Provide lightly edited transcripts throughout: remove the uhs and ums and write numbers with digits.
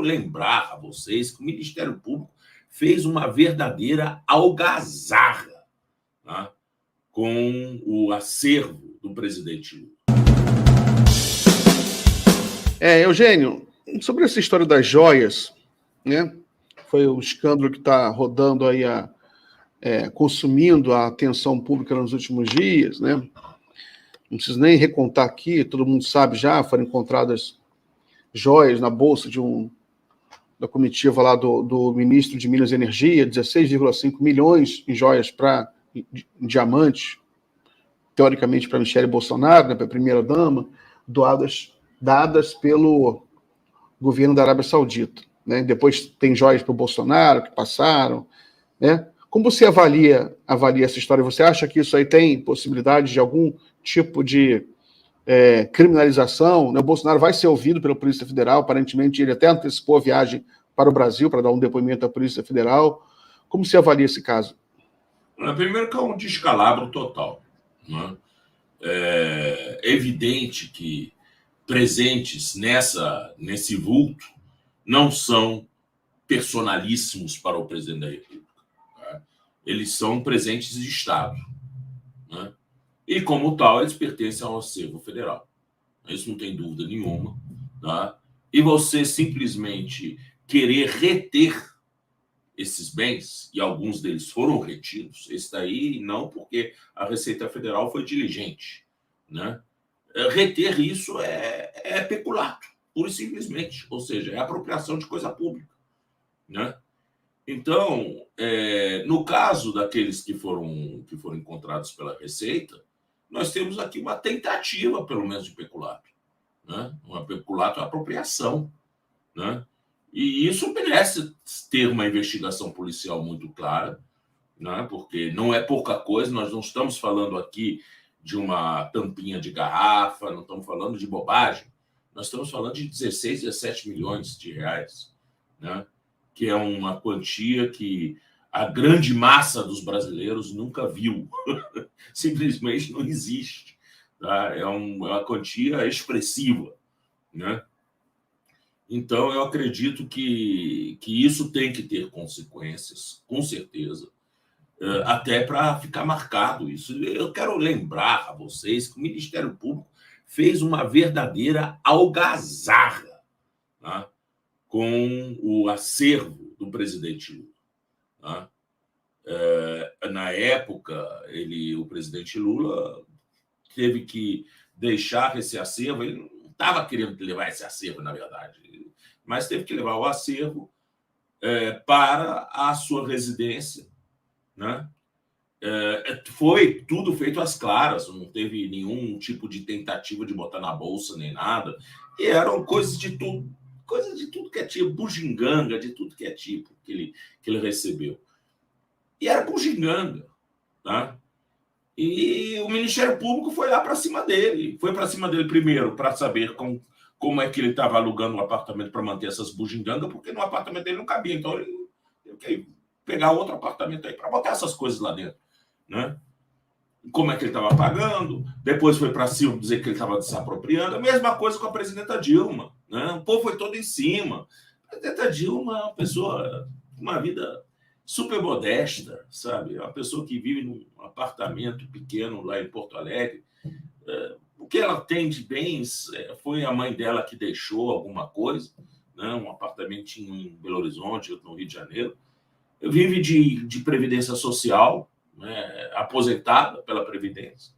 lembrar a vocês que o Ministério Público fez uma verdadeira algazarra, né, com o acervo do presidente Lula. Eugênio, sobre essa história das joias, né? Foi o escândalo que está rodando aí, consumindo a atenção pública nos últimos dias, né? Não preciso nem recontar aqui, todo mundo sabe já, foram encontradas joias na bolsa da comitiva lá do ministro de Minas e Energia, 16,5 milhões em joias em diamantes, teoricamente para Michele Bolsonaro, né, para a primeira-dama, dadas pelo governo da Arábia Saudita. Né? Depois tem joias para o Bolsonaro que passaram. Né? Como você avalia essa história? Você acha que isso aí tem possibilidade de algum tipo de criminalização? Né? O Bolsonaro vai ser ouvido pela Polícia Federal, aparentemente ele até antecipou a viagem para o Brasil para dar um depoimento à Polícia Federal. Como você avalia esse caso? Primeiro que é um descalabro total. Né? É evidente que presentes nesse vulto não são personalíssimos para o presidente da República. Tá? Eles são presentes de Estado. Né? E, como tal, eles pertencem ao acervo federal. Isso não tem dúvida nenhuma. Tá? E você simplesmente querer reter esses bens, e alguns deles foram retidos, esse daí não, porque a Receita Federal foi diligente. Né? Reter isso é peculato, pura e simplesmente, ou seja, é apropriação de coisa pública. Né? Então, no caso daqueles que foram encontrados pela Receita, nós temos aqui uma tentativa, pelo menos, de peculato. Né? Uma peculato é apropriação. Né? E isso merece ter uma investigação policial muito clara, né? Porque não é pouca coisa, nós não estamos falando aqui de uma tampinha de garrafa, não estamos falando de bobagem, nós estamos falando de 16, 17 milhões de reais, né? Que é uma quantia que a grande massa dos brasileiros nunca viu, simplesmente não existe. Tá? É uma quantia expressiva, né? Então, eu acredito que isso tem que ter consequências, com certeza, até para ficar marcado isso. Eu quero lembrar a vocês que o Ministério Público fez uma verdadeira algazarra, né, com o acervo do presidente Lula. Né? Na época, o presidente Lula teve que deixar esse acervo, ele não estava querendo levar esse acervo, na verdade, mas teve que levar o acervo para a sua residência. Né? Foi tudo feito às claras, não teve nenhum tipo de tentativa de botar na bolsa nem nada, e eram coisas de tudo que é tipo, bugiganga de tudo que é tipo que ele recebeu. E era bugiganga. Tá? E o Ministério Público foi lá para cima dele. Foi para cima dele primeiro para saber como é que ele estava alugando um apartamento para manter essas bugigangas, porque no apartamento dele não cabia. Então ele queria pegar outro apartamento aí para botar essas coisas lá dentro. Né? Como é que ele estava pagando. Depois foi para cima dizer que ele estava se apropriando. A mesma coisa com a presidenta Dilma. Né? O povo foi todo em cima. A presidenta Dilma é uma pessoa com uma vida super modesta, sabe? Uma pessoa que vive num apartamento pequeno lá em Porto Alegre. O que ela tem de bens foi a mãe dela que deixou alguma coisa, né? Um apartamentinho em Belo Horizonte, outro no Rio de Janeiro. Vive de previdência social, né? Aposentada pela Previdência.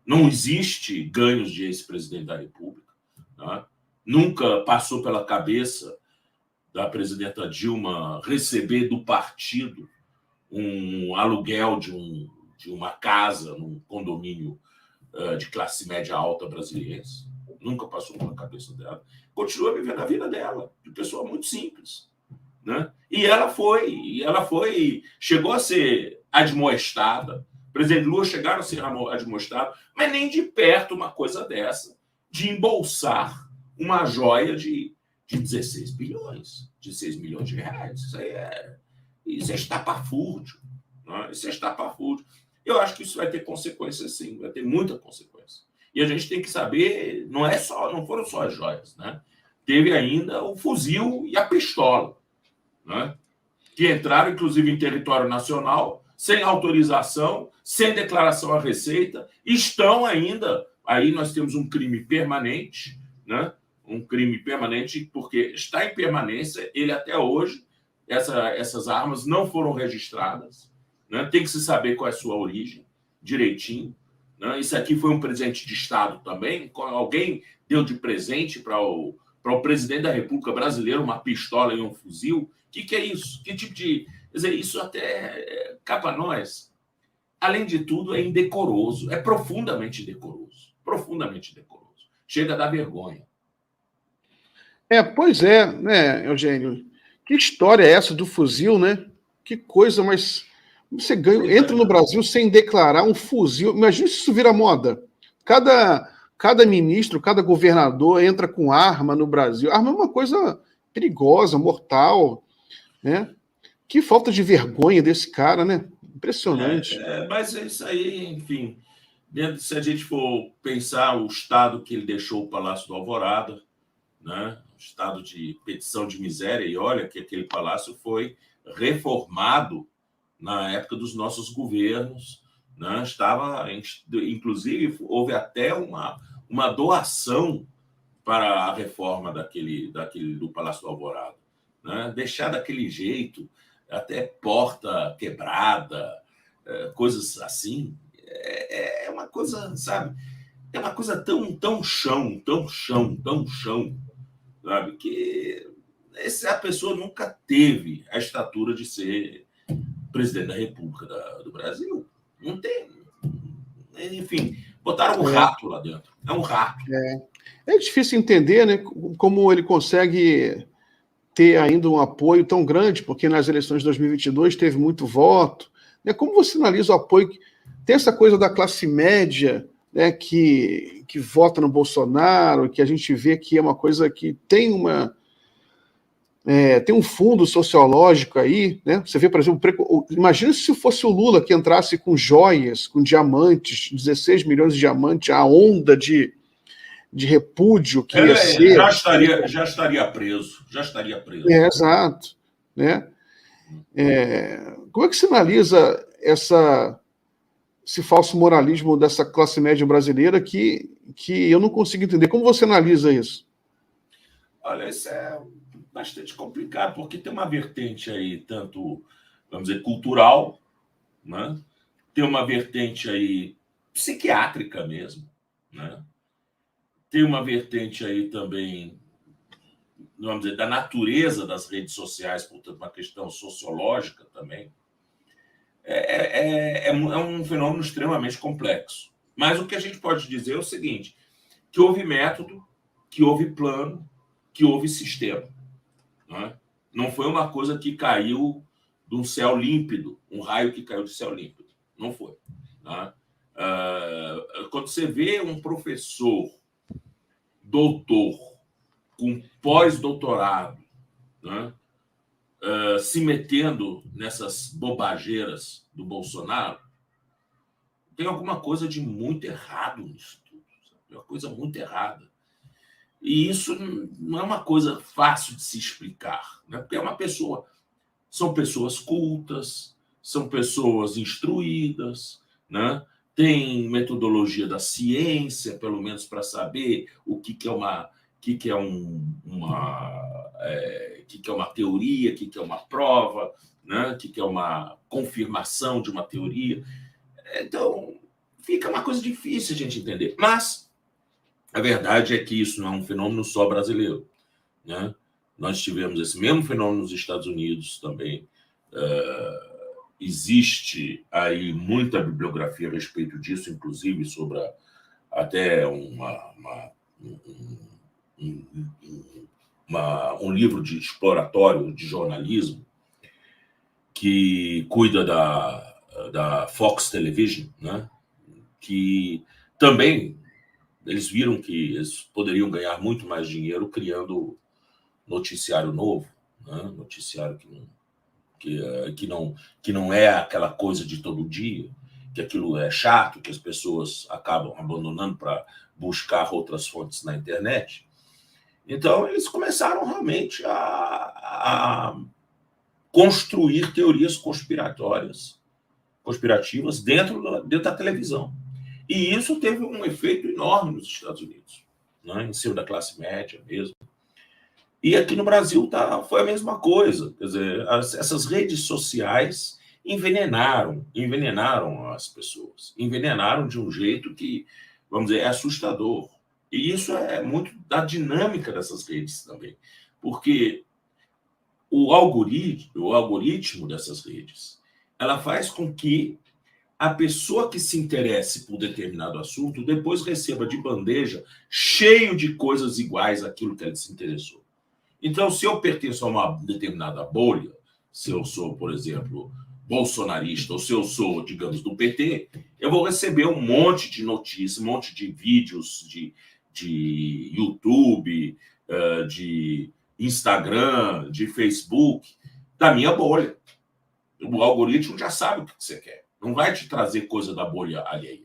Não existe ganhos de ex-presidente da República. Né? Nunca passou pela cabeça da presidenta Dilma receber do partido um aluguel de uma casa num condomínio de classe média alta brasileira. Nunca passou pela cabeça dela. Continua vivendo a vida dela, de pessoa muito simples. Né? E ela chegou a ser admoestada. O presidente Lula chegaram a ser admoestados, mas nem de perto uma coisa dessa, de embolsar uma joia de 16 bilhões, de 6 milhões de reais. Isso é estapafúrdio. Né? Isso é estapafúrdio. Eu acho que isso vai ter consequências, sim, vai ter muita consequência. E a gente tem que saber, não foram só as joias, né? teve ainda o fuzil e a pistola, né? Que entraram, inclusive, em território nacional, sem autorização, sem declaração à Receita, estão ainda. Aí nós temos um crime permanente, né? Um crime permanente, porque está em permanência, ele até hoje, essas armas não foram registradas, né? Tem que se saber qual é a sua origem, direitinho. Né? Isso aqui foi um presente de Estado também, alguém deu de presente para o presidente da República Brasileira uma pistola e um fuzil. O que é isso? Que tipo de... Quer dizer, isso até cá para nós, além de tudo, é indecoroso, é profundamente decoroso, profundamente decoroso. Chega a dar vergonha. Pois é, né, Eugênio? Que história é essa do fuzil, né? Que coisa, mas você entra no Brasil sem declarar um fuzil. Imagina se isso vira moda. Cada ministro, cada governador entra com arma no Brasil. Arma é uma coisa perigosa, mortal, né? Que falta de vergonha desse cara, né? Impressionante. Mas é isso aí, enfim. Se a gente for pensar o estado que ele deixou o Palácio do Alvorada, né? Um estado de petição de miséria, e olha que aquele palácio foi reformado na época dos nossos governos, né? Estava, inclusive, houve até uma doação para a reforma do Palácio do Alvorada, né? Deixar daquele jeito, até porta quebrada, coisas assim, é uma coisa, sabe? É uma coisa tão chão, sabe? Que a pessoa nunca teve a estatura de ser presidente da República do Brasil. Não tem. Enfim, botaram um rato lá dentro. É um rato. É difícil entender, né, como ele consegue ter ainda um apoio tão grande, porque nas eleições de 2022 teve muito voto. Né? Como você analisa o apoio? Tem essa coisa da classe média, né, que vota no Bolsonaro, que a gente vê que é uma coisa que tem tem um fundo sociológico aí, né? Você vê, por exemplo, imagina se fosse o Lula que entrasse com joias, com diamantes, 16 milhões de diamantes, a onda de repúdio que ia ser. Já estaria preso. Exato. Né? Como é que você analisa esse falso moralismo dessa classe média brasileira que eu não consigo entender? Como você analisa isso? Olha, isso é bastante complicado, porque tem uma vertente aí, tanto, vamos dizer, cultural, né? Tem uma vertente aí psiquiátrica mesmo, né? Tem uma vertente aí também, vamos dizer, da natureza das redes sociais, portanto, uma questão sociológica também. É um fenômeno extremamente complexo. Mas o que a gente pode dizer é o seguinte, que houve método, que houve plano, que houve sistema. Não foi uma coisa que caiu de um céu límpido, um raio que caiu do céu límpido. Não foi. Quando você vê um professor, doutor, com pós-doutorado, se metendo nessas bobageiras do Bolsonaro, tem alguma coisa de muito errado nisso tudo. É uma coisa muito errada. E isso não é uma coisa fácil de se explicar, né? Porque são pessoas cultas, são pessoas instruídas, né? Tem metodologia da ciência, pelo menos para saber o que é uma teoria, o que é uma prova, né? O que é uma confirmação de uma teoria. Então, fica uma coisa difícil a gente entender. Mas a verdade é que isso não é um fenômeno só brasileiro, né? Nós tivemos esse mesmo fenômeno nos Estados Unidos também. Existe aí muita bibliografia a respeito disso, inclusive sobre até um livro de exploratório de jornalismo que cuida da Fox Television, né? Que também eles viram que eles poderiam ganhar muito mais dinheiro criando noticiário novo, né? Noticiário que não é aquela coisa de todo dia, que aquilo é chato, que as pessoas acabam abandonando para buscar outras fontes na internet. Então, eles começaram realmente a construir teorias conspirativas dentro da televisão. E isso teve um efeito enorme nos Estados Unidos, né, em cima da classe média mesmo. E aqui no Brasil foi a mesma coisa. Quer dizer, essas redes sociais envenenaram as pessoas. Envenenaram de um jeito que, vamos dizer, é assustador. E isso é muito da dinâmica dessas redes também. Porque o algoritmo dessas redes, ela faz com que a pessoa que se interesse por determinado assunto depois receba de bandeja cheio de coisas iguais àquilo que ela se interessou. Então, se eu pertenço a uma determinada bolha, se eu sou, por exemplo, bolsonarista, ou se eu sou, digamos, do PT, eu vou receber um monte de notícias, um monte de vídeos de YouTube, de Instagram, de Facebook, da minha bolha. O algoritmo já sabe o que você quer. Não vai te trazer coisa da bolha alheia,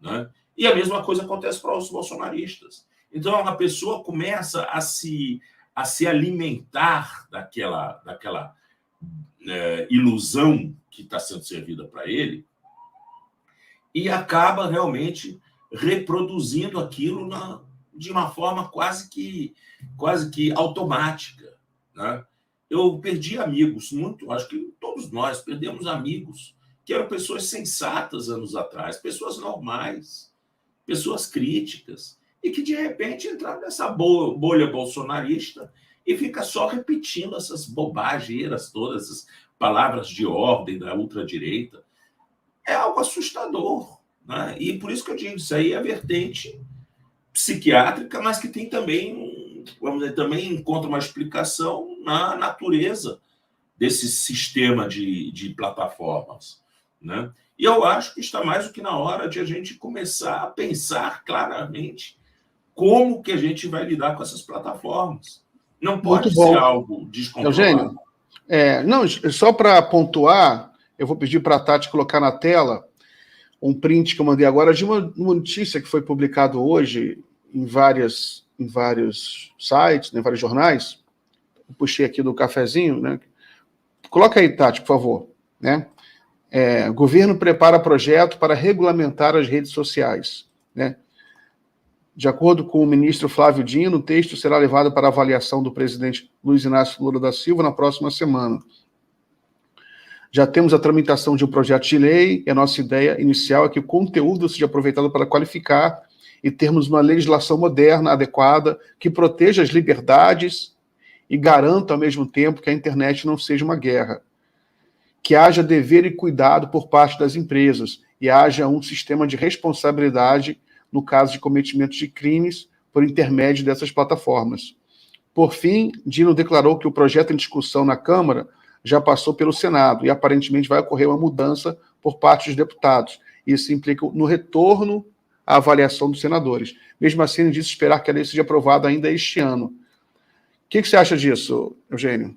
né? E a mesma coisa acontece para os bolsonaristas. Então, a pessoa começa a se alimentar daquela ilusão que está sendo servida para ele e acaba realmente reproduzindo aquilo de uma forma quase que automática, né? Eu perdi amigos, acho que todos nós perdemos amigos que eram pessoas sensatas anos atrás, pessoas normais, pessoas críticas, e que de repente entraram nessa bolha bolsonarista e fica só repetindo essas bobageiras todas, essas palavras de ordem da ultradireita. É algo assustador, né? E por isso que eu digo, isso aí é vertente psiquiátrica, mas que tem também, vamos dizer, também encontra uma explicação na natureza desse sistema de plataformas, né? E eu acho que está mais do que na hora de a gente começar a pensar claramente como que a gente vai lidar com essas plataformas. Não pode ser algo descontrolado. Eugênio, não, só para pontuar, eu vou pedir para a Tati colocar na tela um print que eu mandei agora de uma notícia que foi publicada hoje em vários sites, em vários jornais. Eu puxei aqui do cafezinho, né? Coloca aí, Tati, por favor, né? Governo prepara projeto para regulamentar as redes sociais, né? De acordo com o ministro Flávio Dino, o texto será levado para avaliação do presidente Luiz Inácio Lula da Silva na próxima semana. Já temos a tramitação de um projeto de lei e a nossa ideia inicial é que o conteúdo seja aproveitado para qualificar e termos uma legislação moderna, adequada, que proteja as liberdades e garanta, ao mesmo tempo, que a internet não seja uma guerra. Que haja dever e cuidado por parte das empresas e haja um sistema de responsabilidade no caso de cometimento de crimes por intermédio dessas plataformas. Por fim, Dino declarou que o projeto em discussão na Câmara já passou pelo Senado e aparentemente vai ocorrer uma mudança por parte dos deputados. Isso implica no retorno à avaliação dos senadores. Mesmo assim, ele disse esperar que a lei seja aprovada ainda este ano. O que você acha disso, Eugênio?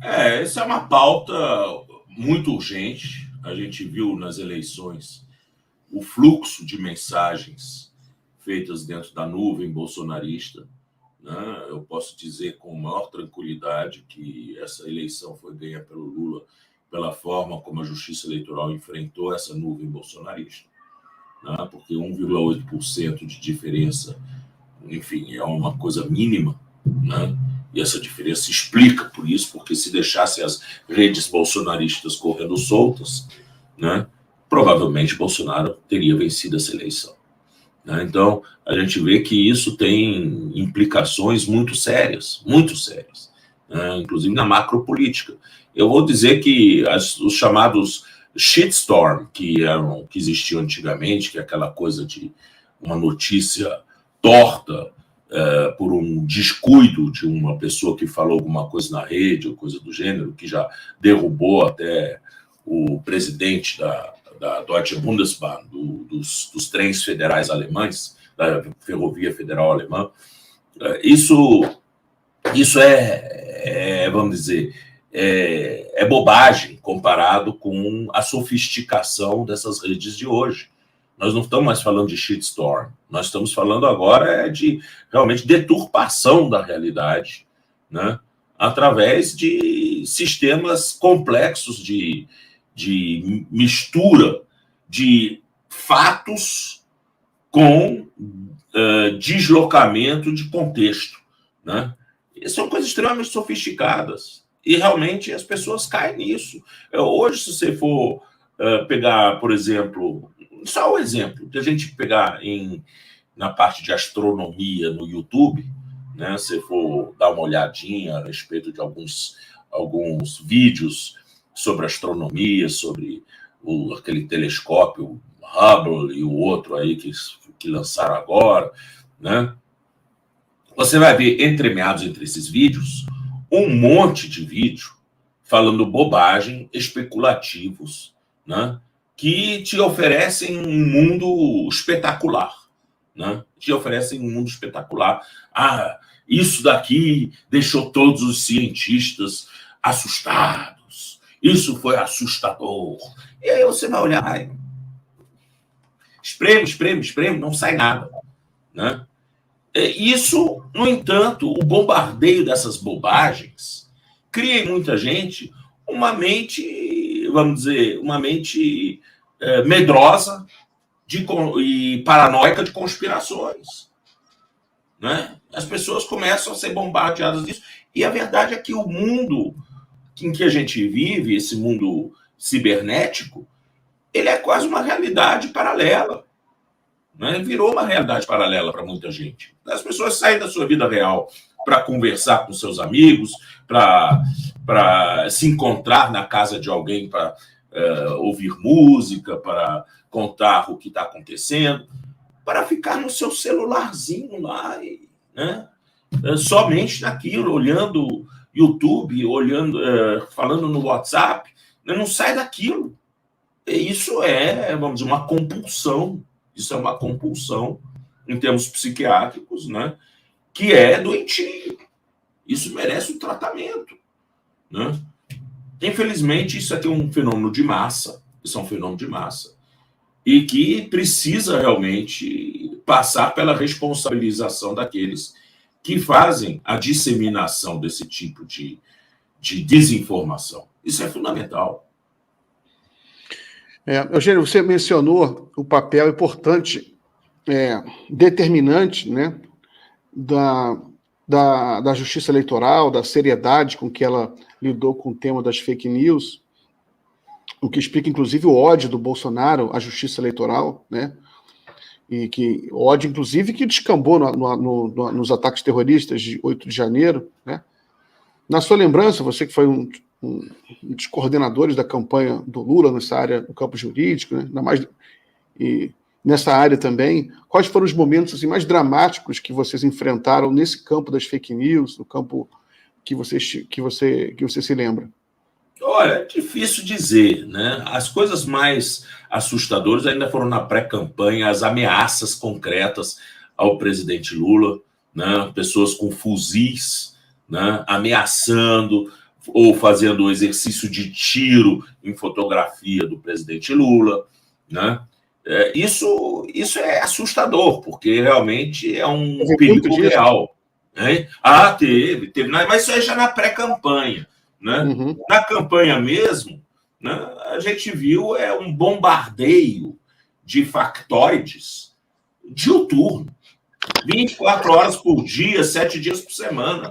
Essa é uma pauta muito urgente. A gente viu nas eleições o fluxo de mensagens feitas dentro da nuvem bolsonarista, né? Eu posso dizer com maior tranquilidade que essa eleição foi ganha pelo Lula pela forma como a Justiça Eleitoral enfrentou essa nuvem bolsonarista, né? Porque 1,8% de diferença, enfim, é uma coisa mínima, né? E essa diferença se explica por isso, porque se deixasse as redes bolsonaristas correndo soltas, né, provavelmente Bolsonaro teria vencido essa eleição, né? Então, a gente vê que isso tem implicações muito sérias, né, inclusive na macropolítica. Eu vou dizer que os chamados shitstorm, que existiam antigamente, que é aquela coisa de uma notícia torta por um descuido de uma pessoa que falou alguma coisa na rede ou coisa do gênero, que já derrubou até o presidente da Deutsche Bundesbahn, dos trens federais alemães, da Ferrovia Federal Alemã. Isso vamos dizer, é bobagem comparado com a sofisticação dessas redes de hoje, Nós não estamos mais falando de shitstorm. Nós estamos falando agora de realmente deturpação da realidade, né? Através de sistemas complexos de mistura de fatos com deslocamento de contexto, né? E são coisas extremamente sofisticadas e realmente as pessoas caem nisso. Hoje, se você for pegar, por exemplo, só o exemplo de a gente pegar na parte de astronomia no YouTube, né? Se for dar uma olhadinha a respeito de alguns vídeos sobre astronomia, sobre aquele telescópio Hubble e o outro aí que lançaram agora, né? Você vai ver entremeados entre esses vídeos um monte de vídeo falando bobagem, especulativos, né? Que te oferecem um mundo espetacular, né? Te oferecem um mundo espetacular. Ah, isso daqui deixou todos os cientistas assustados. Isso foi assustador. E aí você vai olhar, espreme, não sai nada, né? Isso, no entanto, o bombardeio dessas bobagens cria em muita gente uma mente, vamos dizer, uma mente medrosa e paranoica de conspirações, né? As pessoas começam a ser bombardeadas disso. E a verdade é que o mundo em que a gente vive, esse mundo cibernético, ele é quase uma realidade paralela, né? Virou uma realidade paralela para muita gente. As pessoas saem da sua vida real para conversar com seus amigos, para se encontrar na casa de alguém para ouvir música, para contar o que está acontecendo, para ficar no seu celularzinho lá, né? Somente naquilo, olhando YouTube, falando no WhatsApp, não sai daquilo. Isso vamos dizer, uma compulsão. Isso é uma compulsão em termos psiquiátricos, né? Que é doentio. Isso merece um tratamento, né? Infelizmente, isso aqui é um fenômeno de massa. Isso é um fenômeno de massa. E que precisa realmente passar pela responsabilização daqueles que fazem a disseminação desse tipo de desinformação. Isso é fundamental. Eugênio, você mencionou o papel importante, determinante, né, da justiça eleitoral, da seriedade com que ela lidou com o tema das fake news, o que explica, inclusive, o ódio do Bolsonaro à justiça eleitoral, né, e que ódio, inclusive, que descambou nos ataques terroristas de 8 de janeiro, né. Na sua lembrança, você que foi um dos coordenadores da campanha do Lula nessa área do campo jurídico, né? Ainda mais e nessa área também, quais foram os momentos assim, mais dramáticos que vocês enfrentaram nesse campo das fake news, no campo que você se lembra? Olha, é difícil dizer, né? As coisas mais assustadoras ainda foram na pré-campanha, as ameaças concretas ao presidente Lula, né? Pessoas com fuzis, né? Ameaçando ou fazendo o exercício de tiro em fotografia do presidente Lula, né? Isso é assustador, porque realmente é um perigo real, né? Teve, mas isso é já na pré-campanha, né? Uhum. Na campanha mesmo, né, a gente viu um bombardeio de factoides diuturno, 24 horas por dia, 7 dias por semana.